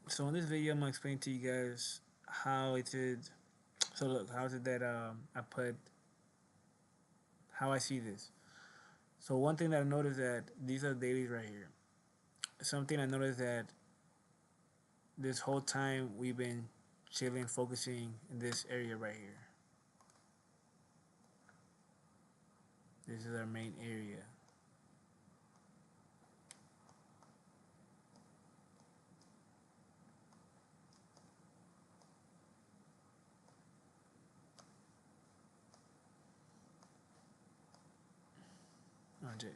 So in this video, I'm gonna explain to you guys how it is. So look, how is it that I put how I see this. So one thing that I noticed that these are dailies right here. Something I noticed that this whole time we've been chilling, focusing in this area right here. This is our main area. Okay.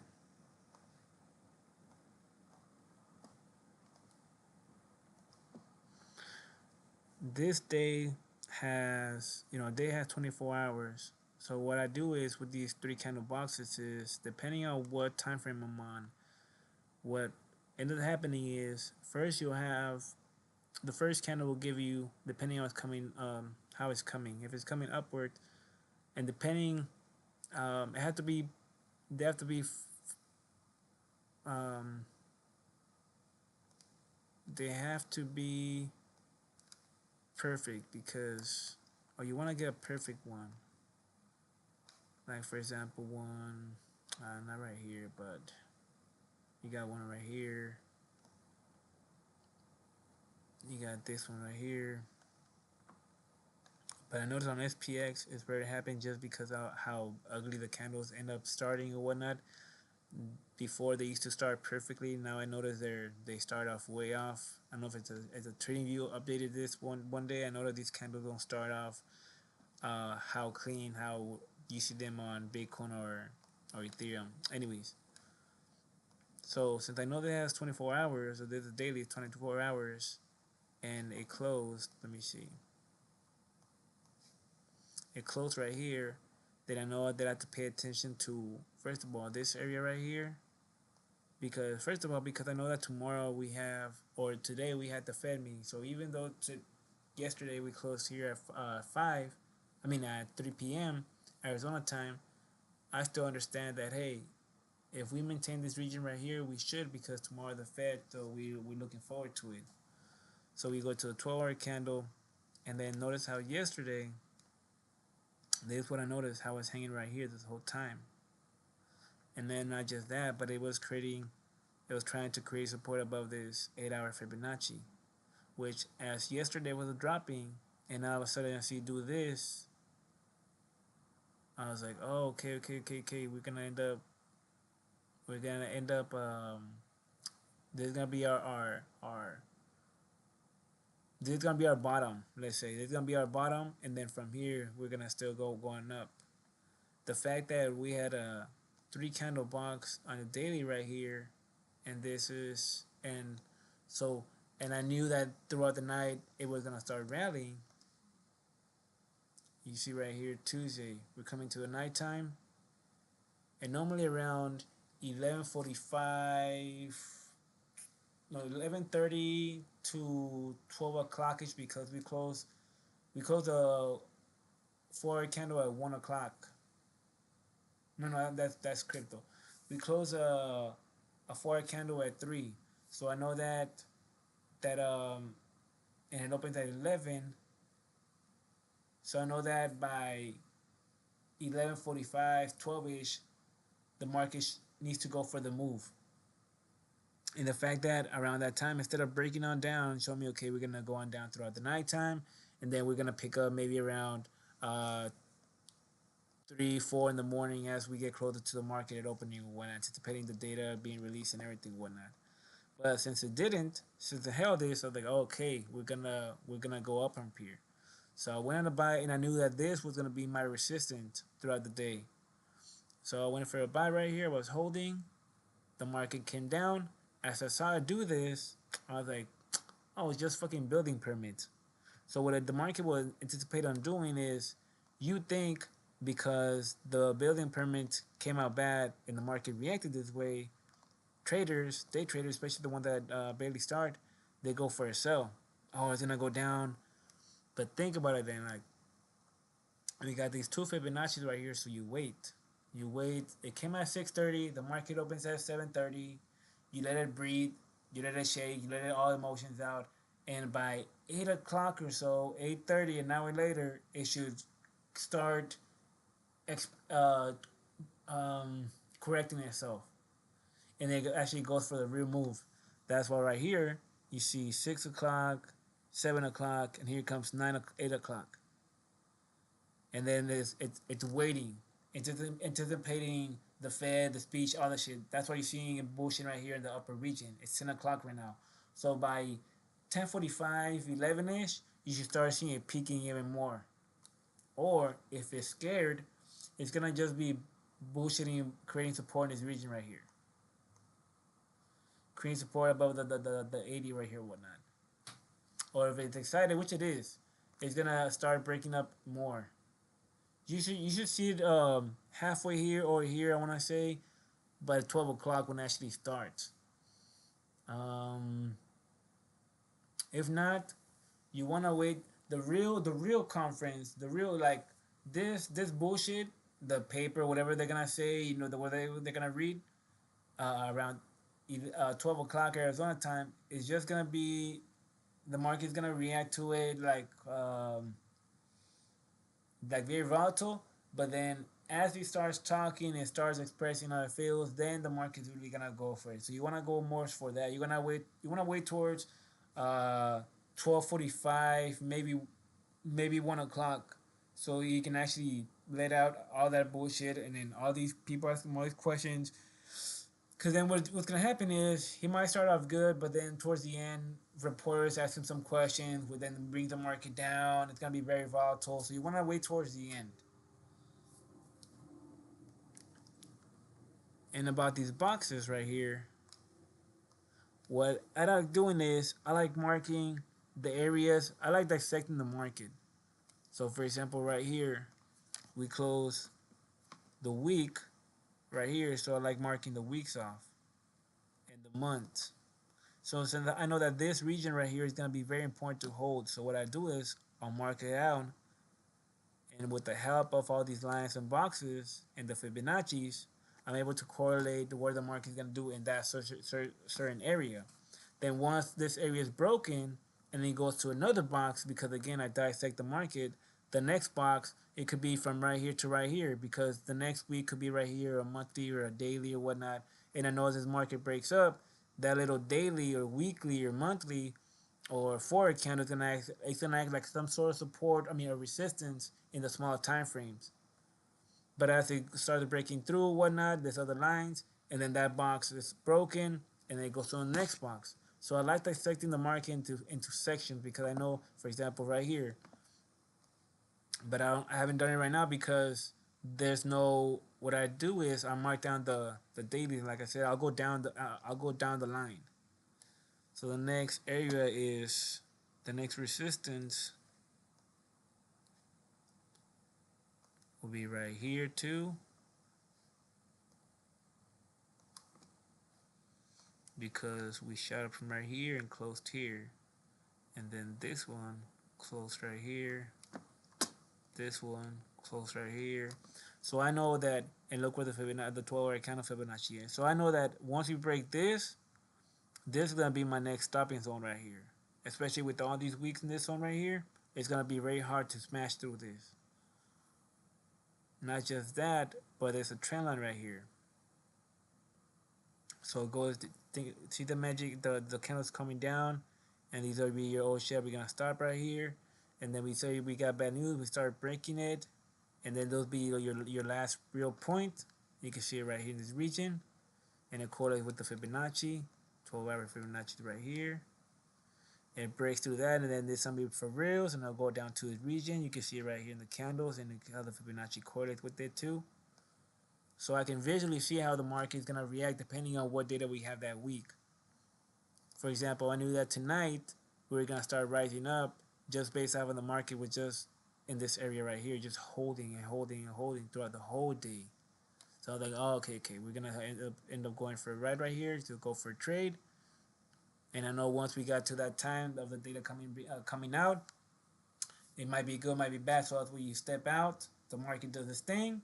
This day has, day has 24 hours. So what I do is with these three candle boxes is depending on what time frame I'm on, what ended up happening is first you'll have the first candle will give you depending on what's coming, how it's coming. If it's coming upward, and depending, it have to be they have to be um, they have to be perfect because you want to get a perfect one. Like for example, one not right here, but you got one right here. You got this one right here. But I noticed on SPX it's very happy just because of how ugly the candles end up starting or whatnot. Before they used to start perfectly. Now I notice they start off way off. I don't know if it's a trading view updated this one day. I know that these candles don't start off how clean how you see them on Bitcoin or Ethereum. Anyways, so since I know that it has 24 hours, or there's a daily 24 hours, and it closed. Let me see. It closed right here. Then I know that I have to pay attention to first of all this area right here because first of all because I know that tomorrow we have or today we had the Fed meeting. So even though yesterday we closed here at 5, I mean at 3 p.m. Arizona time, I still understand that hey, if we maintain this region right here, we should because tomorrow the Fed. So we're looking forward to it. So we go to the 12-hour candle, and then notice how yesterday. This is what I noticed how it's hanging right here this whole time. And then not just that, but it was trying to create support above this 8-hour Fibonacci, which as yesterday was dropping, and all of a sudden I see do this, I was like, oh, okay. We're gonna end up. This is gonna be our. This is gonna be our bottom. Let's say this is gonna be our bottom, and then from here we're gonna still going up. The fact that we had a three candle box on the daily right here, and this is and so and I knew that throughout the night it was gonna start rallying. You see right here Tuesday, we're coming to the nighttime, and normally around 11:45, no 11:30 to 12 o'clock ish because we close the four candle at 1 o'clock. No, that's crypto. We close a four candle at 3, so I know that and it opens at 11. So I know that by 11:45, 12 ish, the market needs to go for the move. And the fact that around that time, instead of breaking on down, show me okay, we're gonna go on down throughout the nighttime, and then we're gonna pick up maybe around 3, 4 in the morning as we get closer to the market opening when anticipating the data being released and everything whatnot. But since it didn't, since it held this, I was like, oh, okay, we're gonna go up from here. So I went on to buy, and I knew that this was gonna be my resistance throughout the day. So I went for a buy right here. I was holding. The market came down. As I saw it do this, I was like, oh, it's just fucking building permits. So what the market will anticipate on doing is, you think because the building permit came out bad and the market reacted this way, traders, day traders, especially the one that barely start, they go for a sell. Oh, it's gonna go down. But think about it then, like we got these two Fibonacci's right here, so you wait. You wait. It came at 6:30. The market opens at 7:30. You let it breathe. You let it shake. You let it all emotions out, and by 8 o'clock or so, 8:30, an hour later, it should start ex- uh, um, correcting itself, and it actually goes for the real move. That's why right here you see 6 o'clock, 7 o'clock, and here comes 8 o'clock, and then it's waiting, anticipating the Fed, the speech, all that shit. That's why you're seeing bullshit right here in the upper region. It's 10 o'clock right now, so by 10:45, 11ish, you should start seeing it peaking even more. Or if it's scared, it's gonna just be bullshitting, creating support in this region right here, creating support above the 80 right here, whatnot. Or if it's excited, which it is, it's gonna start breaking up more. You should see it halfway here or here. I want to say by 12 o'clock when it actually starts. Um, if not, you want to wait the real conference, the real like this bullshit, the paper, whatever they're gonna say, the what they're gonna read around 12 o'clock Arizona time is just gonna be the market's gonna react to it like very volatile. But then as he starts talking and starts expressing how it feels, then the market's really gonna go for it. So you wanna go more for that. You wanna wait towards 12:45, maybe 1 o'clock, so you can actually let out all that bullshit, and then all these people asking all these questions. Because then what's gonna happen is he might start off good, but then towards the end, reporters ask him some questions, would then bring the market down. It's gonna be very volatile, so you want to wait towards the end. And about these boxes right here, what I like doing is I like marking the areas. I like dissecting the market. So for example, right here, we close the week right here, so I like marking the weeks off and the months. So since I know that this region right here is gonna be very important to hold, so what I do is I'll mark it out, and with the help of all these lines and boxes and the Fibonacci's, I'm able to correlate where the market is gonna do in that certain area. Then once this area is broken and it goes to another box, because again I dissect the market, the next box it could be from right here to right here, because the next week could be right here, a monthly or a daily or whatnot. And I know as this market breaks up, that little daily or weekly or monthly or forward candle is gonna act like some sort of support, I mean a resistance in the smaller time frames. But as it started breaking through whatnot, there's other lines, and then that box is broken, and then it goes to the next box. So I like dissecting the market into sections, because I know, for example, right here, but I haven't done it right now because there's no. What I do is I mark down the daily. Like I said, I'll go down the line. So the next area is the next resistance will be right here too, because we shot up from right here and closed here, and then this one closed right here, this one closed right here. So I know that, and look where the 12-hour candle Fibonacci is. So I know that once we break this is gonna be my next stopping zone right here. Especially with all these weeks in this zone right here, it's gonna be very hard to smash through this. Not just that, but there's a trend line right here. So it goes. See the magic, the candles coming down, and these are be your old shit. We're gonna stop right here, and then we say we got bad news. We start breaking it, and then those be your last real point. You can see it right here in this region, and it correlates with the Fibonacci, 12-hour Fibonacci right here. It breaks through that, and then there's something for reals, and I'll go down to its region. You can see it right here in the candles, and how the Fibonacci correlates with it too. So I can visually see how the market is gonna react depending on what data we have that week. For example, I knew that tonight we were gonna start rising up just based off of the market was just in this area right here, just holding and holding and holding throughout the whole day. So I was like, oh, okay, we're gonna end up going for a ride right here to go for a trade. And I know once we got to that time of the data coming out, it might be good, might be bad. So that's where you step out. The market does its thing.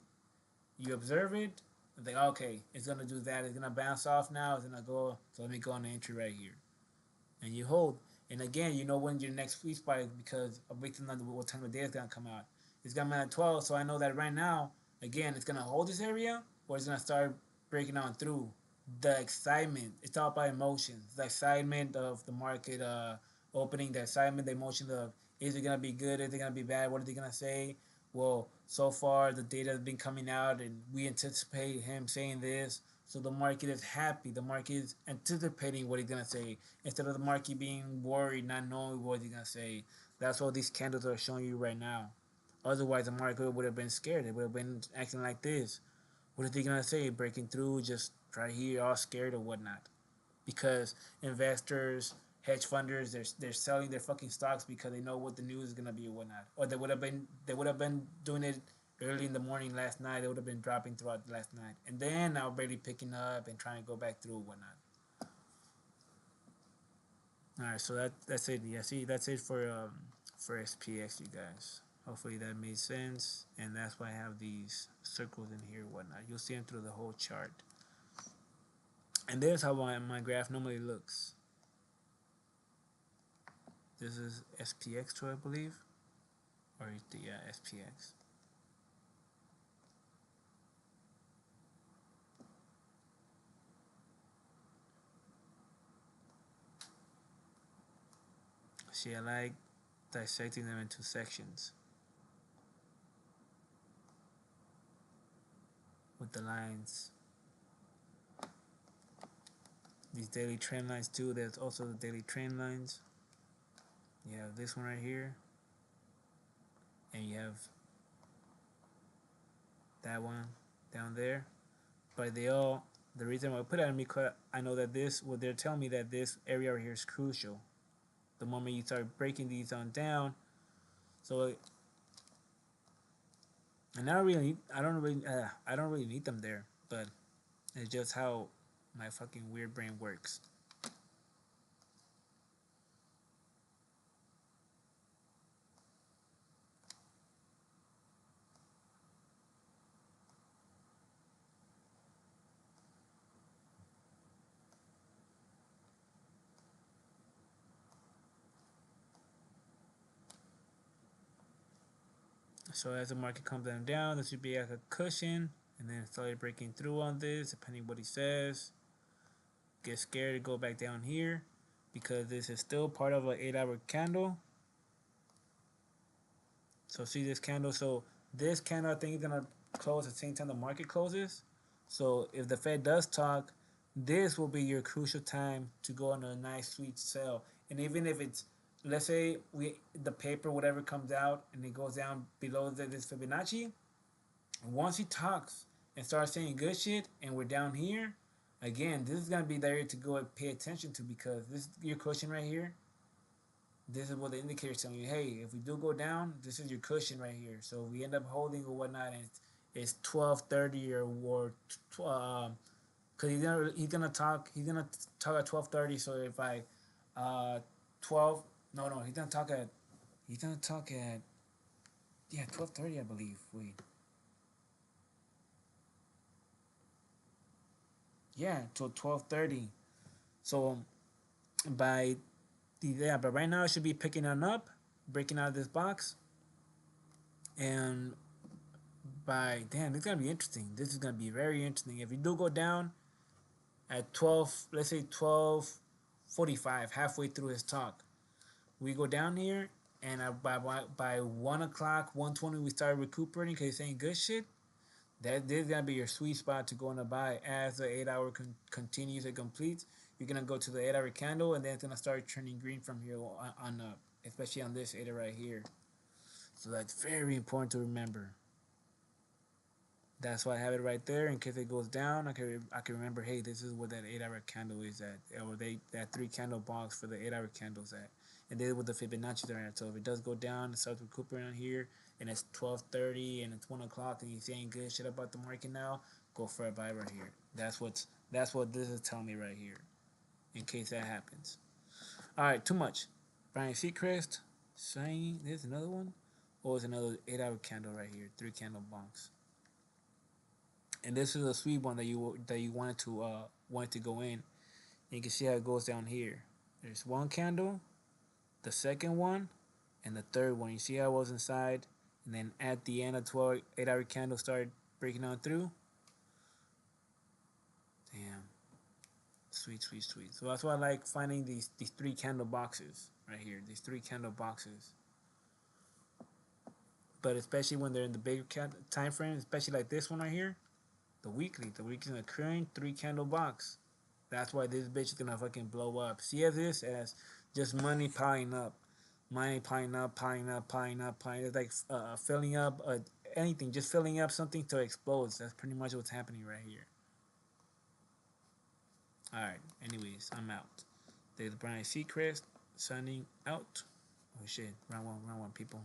You observe it. And think, okay, it's gonna do that. It's gonna bounce off now. It's gonna go. So let me go on the entry right here, and you hold. And again, you know when your next sweet spot is because of based on what time of day it's gonna come out. It's gonna be at 12, so I know that right now, again, it's gonna hold this area or it's gonna start breaking on through. The excitement, it's all about emotions. The excitement of the market opening, the excitement, the emotion of is it gonna be good, is it gonna be bad, what are they gonna say? Well, so far the data has been coming out and we anticipate him saying this. So the market is happy. The market is anticipating what he's gonna say instead of the market being worried, not knowing what he's gonna say. That's what these candles are showing you right now. Otherwise, the market would have been scared. It would have been acting like this. What are they gonna say? Breaking through, just right here, all scared or whatnot. Because investors, hedge funders, they're selling their fucking stocks because they know what the news is gonna be or whatnot. Or they would have been doing it early in the morning last night. They would have been dropping throughout the last night, and then now barely picking up and trying to go back through or whatnot. All right, so that's it. Yeah, see, that's it for SPX, you guys. Hopefully that made sense, and that's why I have these circles in here, and whatnot. You'll see them through the whole chart, and there's how my graph normally looks. This is SPX2, I believe, or the SPX. See, I like dissecting them into sections with the lines. These daily trend lines too. There's also the daily trend lines. You have this one right here, and you have that one down there. But they all, the reason why I put it on me, because I know that this, what they're telling me that this area right here is crucial. The moment you start breaking these on down, so and I don't really need them there, but it's just how my fucking weird brain works. So as the market comes down, this should be like a cushion, and then start breaking through on this, depending what he says. Get scared, go back down here, because this is still part of an 8-hour candle. So see this candle. So this candle, I think, is gonna close at the same time the market closes. So if the Fed does talk, this will be your crucial time to go on a nice sweet sell. And even if it's, let's say the paper whatever comes out and it goes down below this Fibonacci, once he talks and starts saying good shit, and we're down here, again, this is gonna be the area to go and pay attention to because this is your cushion right here. This is what the indicator is telling you. Hey, if we do go down, this is your cushion right here. So if we end up holding or whatnot, and it's 12:30 or because he's gonna talk at 12:30. So if I 12 no no he's gonna talk at yeah 12:30 I believe. Wait, yeah, till 12:30. So by yeah, but right now it should be picking on up, breaking out of this box, and by damn, it's gonna be interesting. This is gonna be very interesting. If you do go down at 12, let's say 12:45, halfway through his talk, we go down here, and by 1 o'clock, 1:20, we start recuperating because he's saying good shit. That this is gonna be your sweet spot to go on a buy as the 8 hour continues and completes. You're gonna go to the 8 hour candle, and then it's gonna start turning green from here on up, especially on this 8 right here. So that's very important to remember. That's why I have it right there in case it goes down. I can remember. Hey, this is where that 8 hour candle is at, or that 3 candle box for the 8 hour candles at, and then with the Fibonacci are at. So if it does go down, it starts recuperating on here, and it's 12:30 and it's 1 o'clock, and you're saying good shit about the market now, go for a buy right here. That's what this is telling me right here. In case that happens. All right, too much. Brian Seacrest, saying there's another one. Or is another 8 hour candle right here, 3 candle box. And this is a sweet one that you wanted to go in. And you can see how it goes down here. There's one candle, the second one, and the third one. You see how I was inside, and then at the end, a 12 8-hour candle started breaking on through. Damn, sweet, sweet, sweet. So that's why I like finding these three candle boxes right here. These three candle boxes. But especially when they're in the bigger time frame, especially like this one right here, the weekly is occurring three candle box. That's why this bitch is gonna fucking blow up. See this as just money piling up, money piling up, piling up, piling up, piling. It's like filling up anything, just filling up something to explode. That's pretty much what's happening right here. All right. Anyways, I'm out. There's Brian Seacrest signing out. Oh shit, round one, people.